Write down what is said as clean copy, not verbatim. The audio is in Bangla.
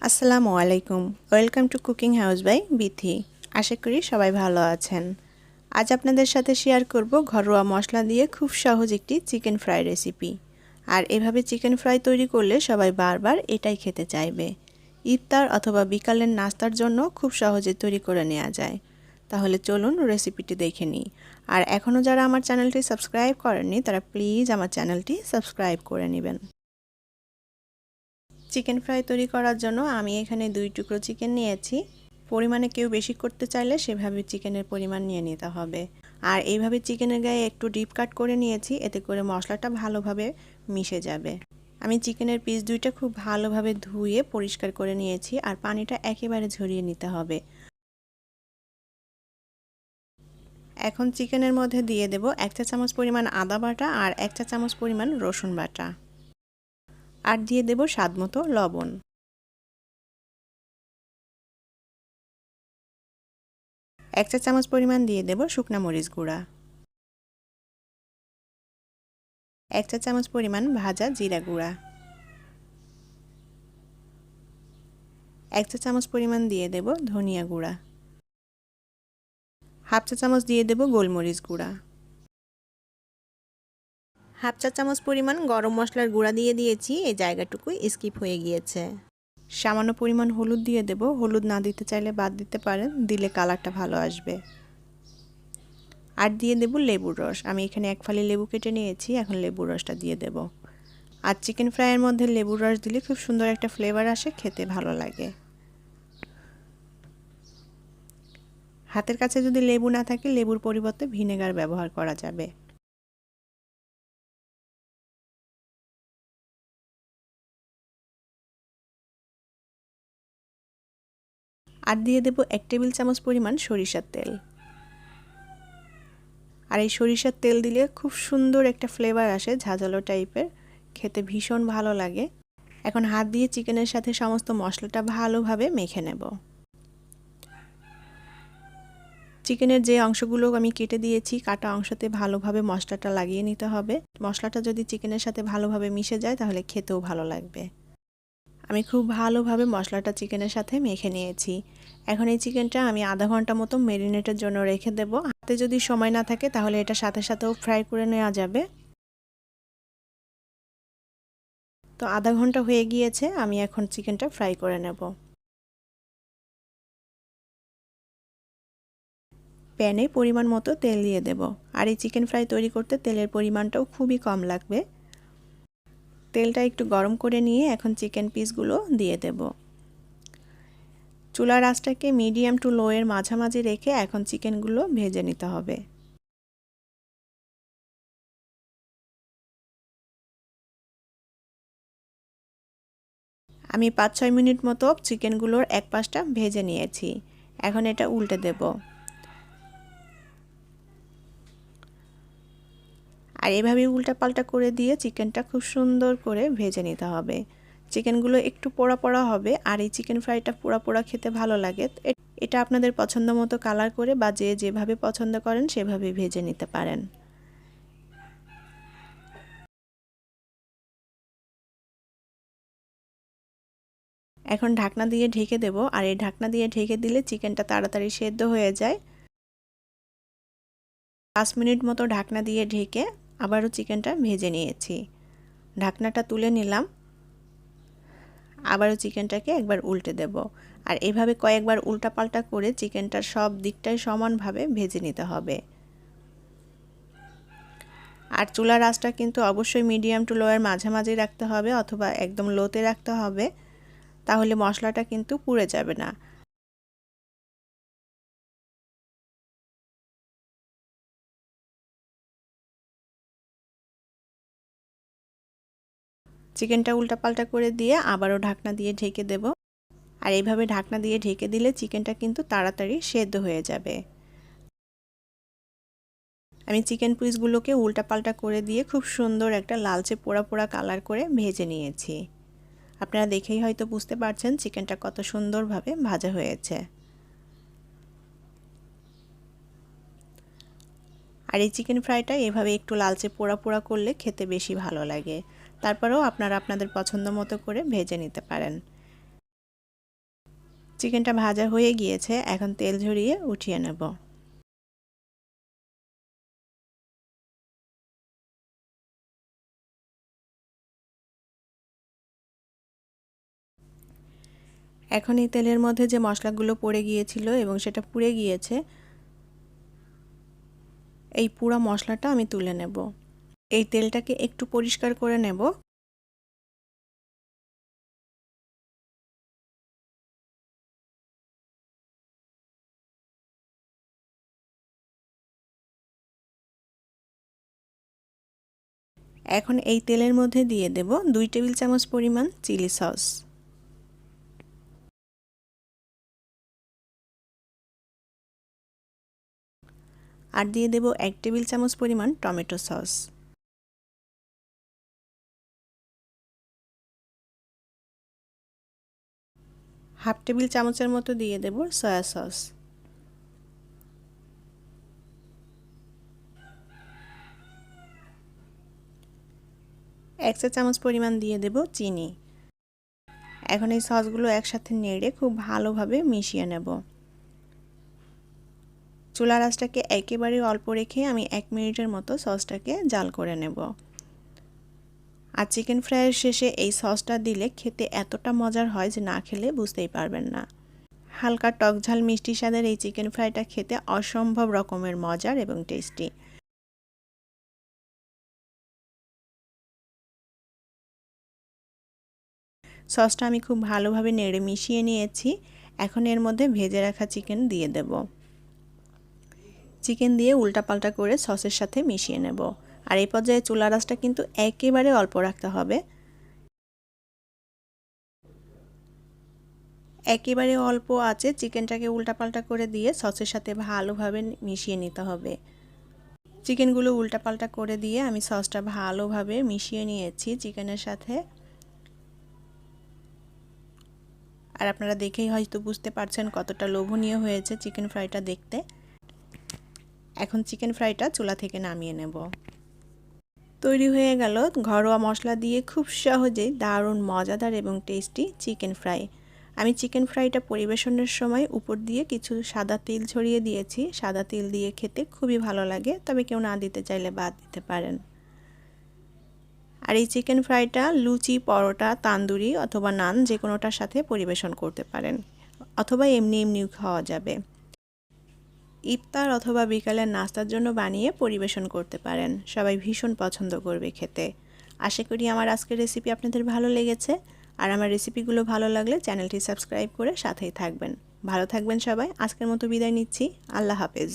আসসালামু আলাইকুম, welcome to cooking house by Bithi. আশা করি সবাই ভালো আছেন। আজ আপনাদের সাথে শেয়ার করব ঘরোয়া মশলা দিয়ে খুব সহজ একটি চিকেন ফ্রাই রেসিপি। আর এভাবে চিকেন ফ্রাই তৈরি করলে সবাই বারবার এটাই খেতে চাইবে। ইফতার অথবা বিকালের নাস্তার জন্য খুব সহজে তৈরি করে নেওয়া যায়। তাহলে চলুন রেসিপিটি দেখে নিই। আর এখনও যারা আমার চ্যানেলটি সাবস্ক্রাইব করেননি তারা প্লিজ আমার চ্যানেলটি সাবস্ক্রাইব করে নেবেন। চিকেন ফ্রাই তৈরি করার জন্য আমি এখানে 2 টুকরো চিকেন নিয়েছি। পরিমাণে কেউ বেশি করতে চাইলে সেভাবে চিকেনের পরিমাণ নিয়ে নিতে হবে। আর এইভাবে চিকেনের গায়ে একটু ডিপ কাট করে নিয়েছি, এতে করে মশলাটা ভালোভাবে মিশে যাবে। আমি চিকেনের পিস 2টা খুব ভালোভাবে ধুয়ে পরিষ্কার করে নিয়েছি, আর পানিটা একেবারে ঝরিয়ে নিতে হবে। এখন চিকেনের মধ্যে দিয়ে দেব 1 চা চামচ পরিমাণ আদা বাটা আর 1 চা চামচ পরিমাণ রসুন বাটা, আর দিয়ে দেব স্বাদমতো লবণ। 1 চা চামচ পরিমাণ দিয়ে দেব শুকনা মরিচ গুঁড়া, 1 চা চামচ পরিমাণ ভাজা জিরা গুঁড়া, 1 চা চামচ পরিমাণ দিয়ে দেব ধনিয়া গুঁড়া, হাফ চা চামচ দিয়ে দেব গোলমরিচ গুঁড়া, হাফ চা চামচ পরিমাণ গরম মশলার গুঁড়া দিয়ে দিয়েছি, এই জায়গাটুকুই স্কিপ হয়ে গিয়েছে। সামান্য পরিমাণ হলুদ দিয়ে দেব, হলুদ না দিতে চাইলে বাদ দিতে পারেন, দিলে কালারটা ভালো আসবে। আর দিয়ে দেব লেবুর রস, আমি এখানে 1 ফালি লেবু কেটে নিয়েছি, এখন লেবুর রসটা দিয়ে দেব। আর চিকেন ফ্রাইয়ের মধ্যে লেবুর রস দিলে খুব সুন্দর একটা ফ্লেভার আসে, খেতে ভালো লাগে। হাতের কাছে যদি লেবু না থাকে, লেবুর পরিবর্তে ভিনেগার ব্যবহার করা যাবে। আর দিয়ে দেব 1 টেবিল চামচ পরিমাণ সরিষার তেল। আর এই সরিষার তেল দিলে খুব সুন্দর একটা ফ্লেভার আসে, ঝাঁঝালো টাইপের, খেতে ভীষণ ভালো লাগে। এখন হাত দিয়ে চিকেনের সাথে সমস্ত মশলাটা ভালোভাবে মেখে নেব। চিকেনের যে অংশগুলো আমি কেটে দিয়েছি, কাটা অংশতে ভালোভাবে মশলাটা লাগিয়ে নিতে হবে। মশলাটা যদি চিকেনের সাথে ভালোভাবে মিশে যায় তাহলে খেতেও ভালো লাগবে। আমি খুব ভালোভাবে মশলাটা চিকেনের সাথে মেখে নিয়েছি। এখন এই চিকেনটা আমি আধা ঘন্টা মতো ম্যারিনেটের জন্য রেখে দেব। হাতে যদি সময় না থাকে তাহলে এটা সাথে সাথেও ফ্রাই করে নেওয়া যাবে। তো আধা ঘন্টা হয়ে গিয়েছে, আমি এখন চিকেনটা ফ্রাই করে নেব। প্যানে পরিমাণ মতো তেল দিয়ে দেব। আর এই চিকেন ফ্রাই তৈরি করতে তেলের পরিমাণটাও খুবই কম লাগবে। তেলটা একটু গরম করে নিয়ে এখন চিকেন পিসগুলো দিয়ে দেব। চুলার আঁচটাকে মিডিয়াম টু লো এর মাঝামাঝি রেখে এখন চিকেনগুলো ভেজে নিতে হবে। আমি 5-6 মিনিট মতো চিকেনগুলোর এক পাশটা ভেজে নিয়েছি। এখন এটা উল্টে দেব। আর এভাবে উল্টাপাল্টা করে দিয়ে চিকেনটা খুব সুন্দর করে ভেজে নিতে হবে। চিকেনগুলো একটু পোড়া পোড়া হবে, আর এই চিকেন ফ্রাইটা পোড়া পোড়া খেতে ভালো লাগে। এটা আপনাদের পছন্দ মতো কালার করে বা যে যেভাবে পছন্দ করেন সেভাবে ভেজে নিতে পারেন। এখন ঢাকনা দিয়ে ঢেকে দেব। আর এই ঢাকনা দিয়ে ঢেকে দিলে চিকেনটা তাড়াতাড়ি সেদ্ধ হয়ে যায়। 5 মিনিট মতো ঢাকনা দিয়ে ঢেকে আবারও চিকেনটা ভেজে নিয়েছি। ঢাকনাটা তুলে নিলাম। আবারও চিকেনটাকে একবার উল্টে দেব। আর এভাবে কয়েকবার উল্টাপাল্টা করে চিকেনটার সব দিকটাই সমানভাবে ভেজে নিতে হবে। আর চুলার আঁচটা কিন্তু অবশ্যই মিডিয়াম টু লো এর মাঝামাঝি রাখতে হবে, অথবা একদম লোতে রাখতে হবে, তাহলে মশলাটা কিন্তু পুড়ে যাবে না। চিকেনটা উল্টাপাল্টা করে দিয়ে আবারও ঢাকনা দিয়ে ঢেকে দেব। আর এইভাবে ঢাকনা দিয়ে ঢেকে দিলে চিকেনটা কিন্তু তাড়াতাড়ি সেদ্ধ হয়ে যাবে। আমি চিকেন পিসগুলোকে উল্টাপাল্টা করে দিয়ে খুব সুন্দর একটা লালচে পোড়া পোড়া কালার করে ভেজে নিয়েছি। আপনারা দেখেই হয়তো বুঝতে পারছেন চিকেনটা কত সুন্দরভাবে ভাজা হয়েছে। আর এই চিকেন ফ্রাইটা এভাবে একটু লালচে পোড়া পোড়া করলে খেতে বেশি ভালো লাগে। তারপরেও আপনারা আপনাদের পছন্দ মতো করে ভেজে নিতে পারেন। চিকেনটা ভাজা হয়ে গিয়েছে, এখন তেল ঝরিয়ে উঠিয়ে নেব। এখন এই তেলের মধ্যে যে মশলাগুলো পড়ে গিয়েছিল এবং সেটা পুড়ে গিয়েছে, এই পুরো মশলাটা আমি তুলে নেব। এই তেলটাকে একটু পরিষ্কার করে নেব। এখন এই তেলের মধ্যে দিয়ে দেব 2 টেবিল চামচ পরিমাণ চিলি সস, আর দিয়ে দেব 1 টেবিল চামচ পরিমাণ টমেটো সস, হাফ টেবিল চামচের মতো দিয়ে দেব সয়া সস, 1 চা চামচ পরিমাণ দিয়ে দেব চিনি। এখন এই সসগুলো একসাথে নেড়ে খুব ভালোভাবে মিশিয়ে নেব। চুলার আঁচটাকে একেবারে অল্প রেখে আমি 1 মিনিটের মতো সসটাকে জাল করে নেব। আর চিকেন ফ্রাইয়ের শেষে এই সসটা দিলে খেতে এতটা মজার হয় যে না খেলে বুঝতেই পারবেন না। হালকা টক ঝাল মিষ্টি স্বাদের এই চিকেন ফ্রাইটা খেতে অসম্ভব রকমের মজার এবং টেস্টি। সসটা আমি খুব ভালোভাবে নেড়ে মিশিয়ে নিয়েছি। এখন এর মধ্যে ভেজে রাখা চিকেন দিয়ে দেব। চিকেন দিয়ে উল্টাপাল্টা করে সসের সাথে মিশিয়ে নেব। আর এই পর্যায়ে চুলার আঁচটা কিন্তু একেবারে অল্প রাখতে হবে। একেবারে অল্প আঁচে চিকেনটাকে উল্টাপাল্টা করে দিয়ে সসের সাথে ভালোভাবে মিশিয়ে নিতে হবে। চিকেনগুলো উল্টাপাল্টা করে দিয়ে আমি সসটা ভালোভাবে মিশিয়ে নিয়েছি চিকেনের সাথে। আর আপনারা দেখেই হয়তো বুঝতে পারছেন কতটা লোভনীয় হয়েছে চিকেন ফ্রাইটা দেখতে। এখন চিকেন ফ্রাইটা চুলা থেকে নামিয়ে নেব। তৈরি হয়ে গেল ঘরোয়া মশলা দিয়ে খুব সহজেই দারুণ মজাদার এবং টেস্টি চিকেন ফ্রাই। আমি চিকেন ফ্রাইটা পরিবেশনের সময় উপর দিয়ে কিছু সাদা তিল ছড়িয়ে দিয়েছি। সাদা তিল দিয়ে খেতে খুবই ভালো লাগে, তবে কেউ না দিতে চাইলে বাদ দিতে পারেন। আর এই চিকেন ফ্রাইটা লুচি, পরোটা, তান্দুরি অথবা নান যে কোনোটার সাথে পরিবেশন করতে পারেন, অথবা এমনি এমনিও খাওয়া যাবে। ইফতার অথবা বিকালের নাস্তার জন্য বানিয়ে পরিবেশন করতে পারেন। সবাই ভীষণ পছন্দ করবে খেতে। আশা করি আমার আজকের রেসিপি আপনাদের ভালো লেগেছে। আর আমার রেসিপিগুলো ভালো লাগলে চ্যানেলটি সাবস্ক্রাইব করে সাথেই থাকবেন। ভালো থাকবেন সবাই। আজকের মতো বিদায় নিচ্ছি। আল্লাহ হাফেজ।